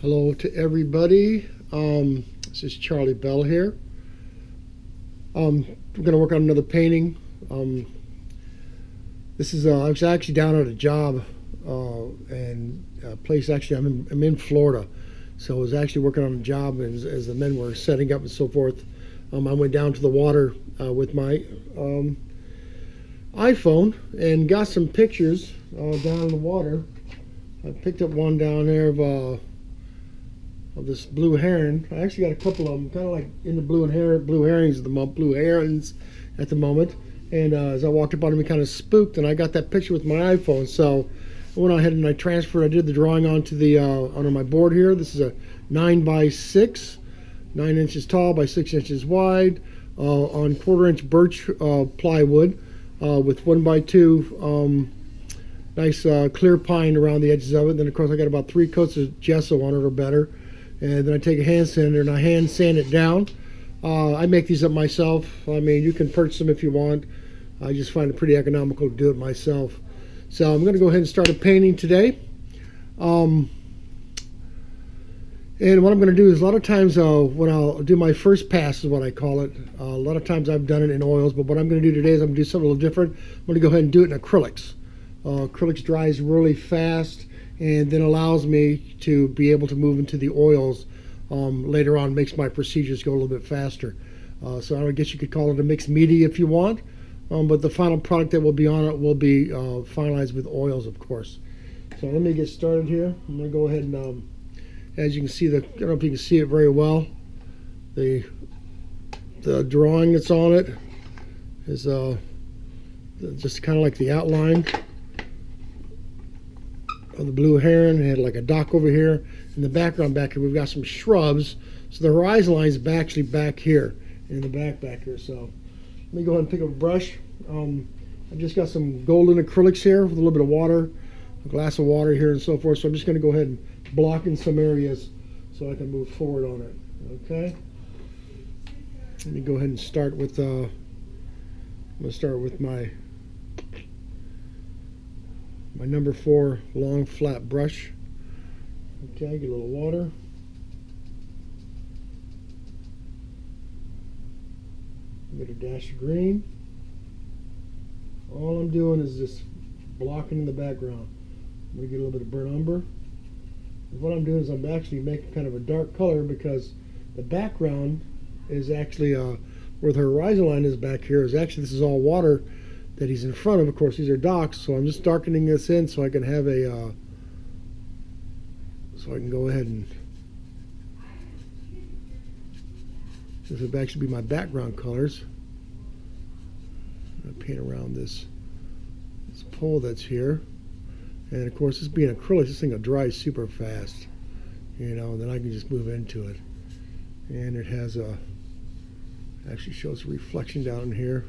Hello to everybody. This is Charlie Bell here. We're going to work on another painting. This is I was actually down at a job and a place. Actually, I'm in Florida, so I was actually working on a job as the men were setting up and so forth. I went down to the water with my iPhone and got some pictures down in the water. I picked up one down there of this blue heron. I actually got a couple of them, kind of like in the blue herons at the moment. And as I walked up on them, it kind of spooked, and I got that picture with my iPhone. So I went ahead and I transferred. I did the drawing onto the onto my board here. This is a 9x6, 9 inches tall by 6 inches wide, on 1/4-inch birch plywood with 1x2 nice clear pine around the edges of it. Then of course I got about 3 coats of gesso on it or better. And then I take a hand sander and I hand sand it down. I make these up myself. I mean, you can purchase them if you want. I just find it pretty economical to do it myself. So I'm going to go ahead and start a painting today. And what I'm going to do is a lot of times when I'll do my first pass is what I call it. A lot of times I've done it in oils, but what I'm going to do today is I'm going to do something a little different. I'm going to go ahead and do it in acrylics. Acrylics dries really fast, and then allows me to be able to move into the oils later on, makes my procedures go a little bit faster. So I guess you could call it a mixed media if you want, but the final product that will be on it will be finalized with oils, of course. So let me get started here. I'm going to go ahead and, as you can see, I don't know if you can see it very well, the drawing that's on it is just kind of like the outline of the blue heron. It had like a dock over here. In the background back here, we've got some shrubs. So the horizon line is actually back here, in the back here. So let me go ahead and pick up a brush. I've just got some golden acrylics here with a little bit of water, a glass of water here and so forth. So I'm just going to go ahead and block in some areas so I can move forward on it. Okay. Let me go ahead and start with, I'm going to start with my number 4 long flat brush. Okay, get a little water. A bit of dash of green. All I'm doing is just blocking in the background. I'm going to get a little bit of burnt umber. And what I'm doing is I'm actually making kind of a dark color because the background is actually where the horizon line is back here is actually, this is all water that he's in front of. Of course, these are docks, so I'm just darkening this in so I can have a so I can go ahead and this would actually be my background colors. I'm going to paint around this pole that's here, and of course, this being acrylic, this thing will dry super fast, you know, and then I can just move into it. And it has actually shows a reflection down in here.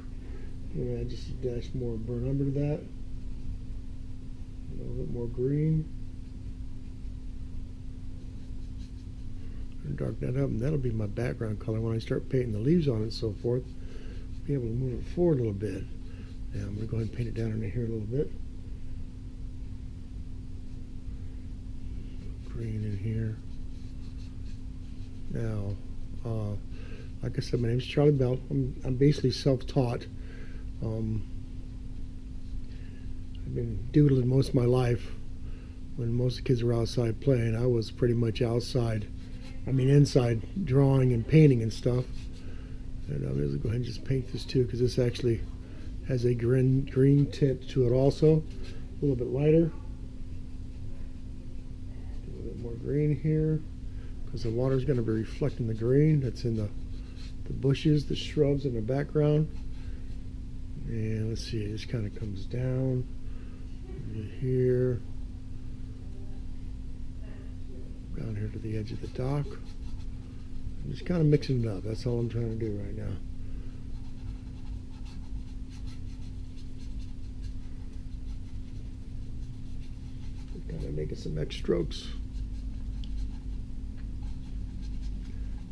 Yeah, just dash more burnt umber to that. A little bit more green. And darken that up, and that'll be my background color when I start painting the leaves on it and so forth. Be able to move it forward a little bit. Now I'm going to go ahead and paint it down in here a little bit. Green in here. Now, like I said, my name is Charlie Bell. I'm basically self-taught. I've been doodling most of my life. When most of the kids were outside playing, I was pretty much outside. I mean inside, drawing and painting and stuff. And I'm going to go ahead and just paint this too, because this actually has a green tint to it also. A little bit lighter. A little bit more green here, because the water is going to be reflecting the green that's in the bushes, the shrubs in the background. And let's see, it just kind of comes down here, down here to the edge of the dock. I'm just kind of mixing it up. That's all I'm trying to do right now. Kind of making some X strokes.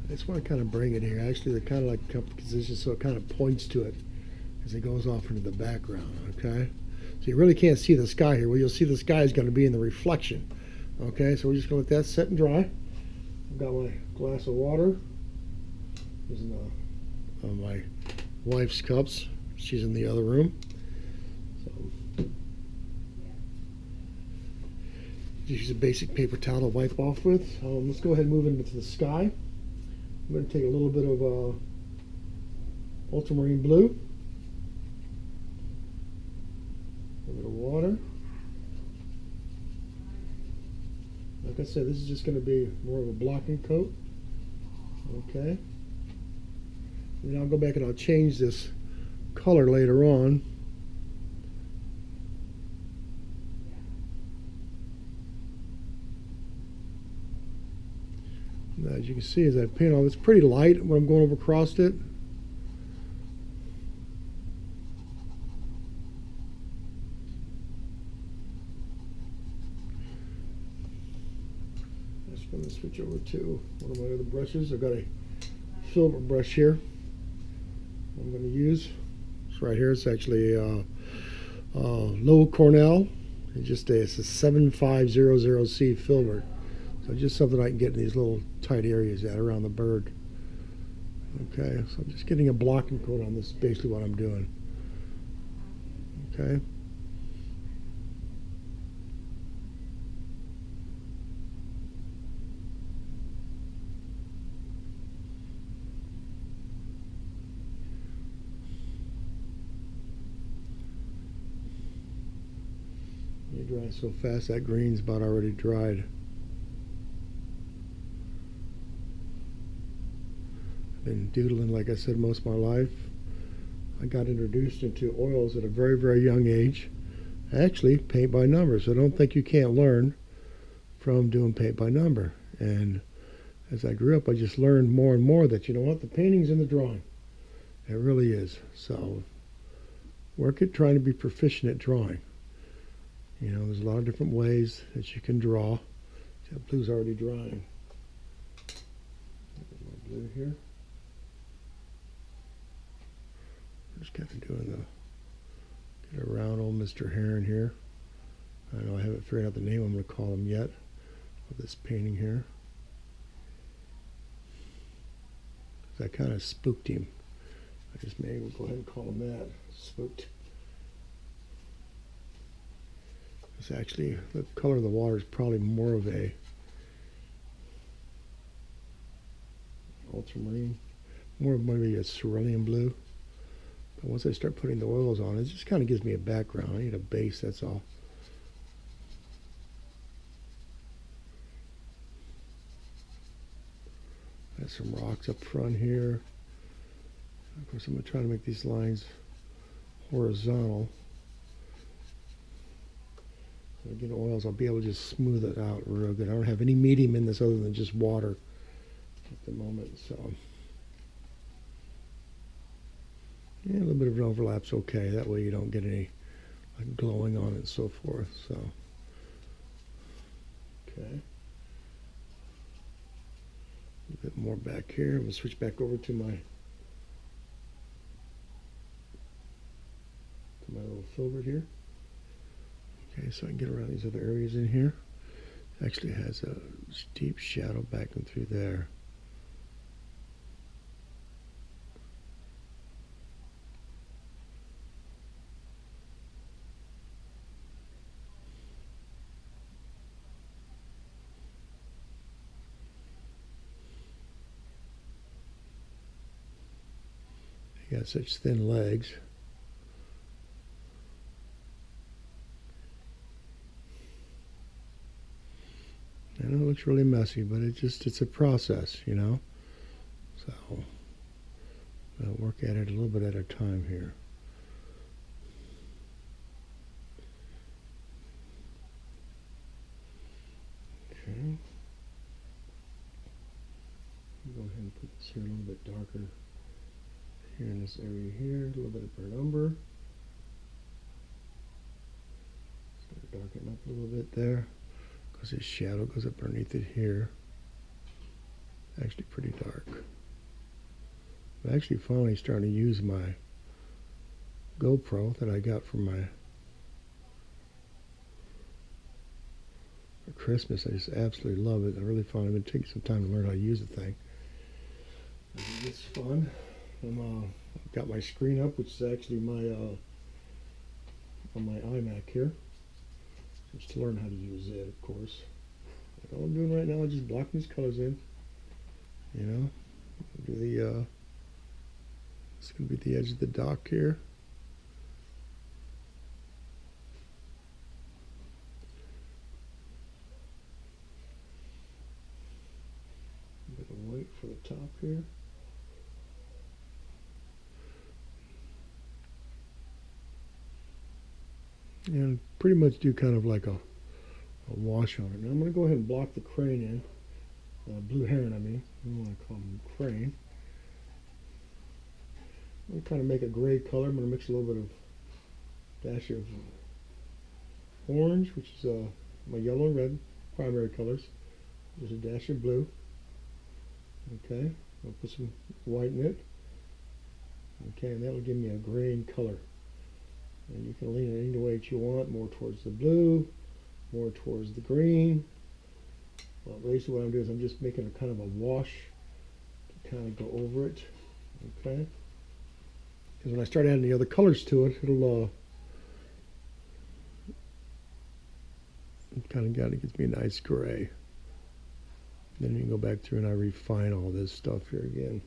I just want to kind of bring it here. Actually, they're kind of like composition, so it kind of points to it as it goes off into the background. Okay, so you really can't see the sky here. Well, you'll see the sky is going to be in the reflection. Okay, so we're just going to let that set and dry. I've got my glass of water. Using my wife's cups. She's in the other room. So just use a basic paper towel to wipe off with. Let's go ahead and move into the sky. I'm going to take a little bit of ultramarine blue, a little bit of water. Like I said, this is just going to be more of a blocking coat. Okay. And then I'll go back and I'll change this color later on. Now, as you can see, as I paint all, it's pretty light when I'm going over across it. I'm going to switch over to one of my other brushes. I've got a silver brush here I'm going to use. It's right here. It's actually a Low Cornell. It's a 7500C filbert. So just something I can get in these little tight areas around the bird. Okay, so I'm just getting a blocking coat on this, basically what I'm doing. Okay. It dries so fast, that green's about already dried. I've been doodling, like I said, most of my life. I got introduced into oils at a very, very young age. Actually, paint by number, so don't think you can't learn from doing paint by number. And as I grew up, I just learned more and more that, you know what, the painting's in the drawing. It really is. So work at trying to be proficient at drawing. You know, there's a lot of different ways that you can draw. See, that blue's already drying. My blue here. Just kind of doing the, get around old Mr. Heron here. I know I haven't figured out the name I'm going to call him yet of this painting here. I kind of spooked him. I just may go ahead and call him that. Spooked. It's actually, the color of the water is probably more of a ultramarine, more of maybe a cerulean blue. But once I start putting the oils on, it just kind of gives me a background. I need a base, that's all. Got some rocks up front here. Of course, I'm going to try to make these lines horizontal. So again, oils, I'll be able to just smooth it out real good. I don't have any medium in this other than just water at the moment, so yeah, a little bit of an overlap's okay. That way you don't get any like glowing on it and so forth. So okay, a bit more back here. I'm going to switch back over to my little filbert here. Okay, so I can get around these other areas in here. It actually has a deep shadow back and through there. They got such thin legs. I know it looks really messy, but it's a process, you know. So I'll work at it a little bit at a time here. Okay. Go ahead and put this here a little bit darker. Here in this area here, a little bit of burnt umber. Start darkening up a little bit there, because his shadow goes up underneath it here. Actually pretty dark. I'm actually finally starting to use my GoPro that I got from my Christmas. I just absolutely love it. I really fun. I've been taking some time to learn how to use the thing. It's fun. I've got my screen up, which is actually my on my iMac here. Just to learn how to use it, of course. Like all I'm doing right now is just blocking these colors in. You know, do the it's gonna be the edge of the dock here. A bit of white for the top here. And pretty much do kind of like a wash on it. Now I'm going to go ahead and block the crane in. Blue Heron, I mean. I don't want to call them crane. I'm going to kind of make a gray color. I'm going to mix a little bit of dash of orange, which is my yellow and red primary colors. There's a dash of blue. Okay, I'll put some white in it. Okay, and that'll give me a green color. And you can lean it any way that you want, more towards the blue, more towards the green. Well, basically what I'm doing is I'm just making a kind of a wash to kind of go over it. Okay? Because when I start adding the other colors to it, it'll kind of gives me a nice gray. Then you can go back through and I refine all this stuff here again.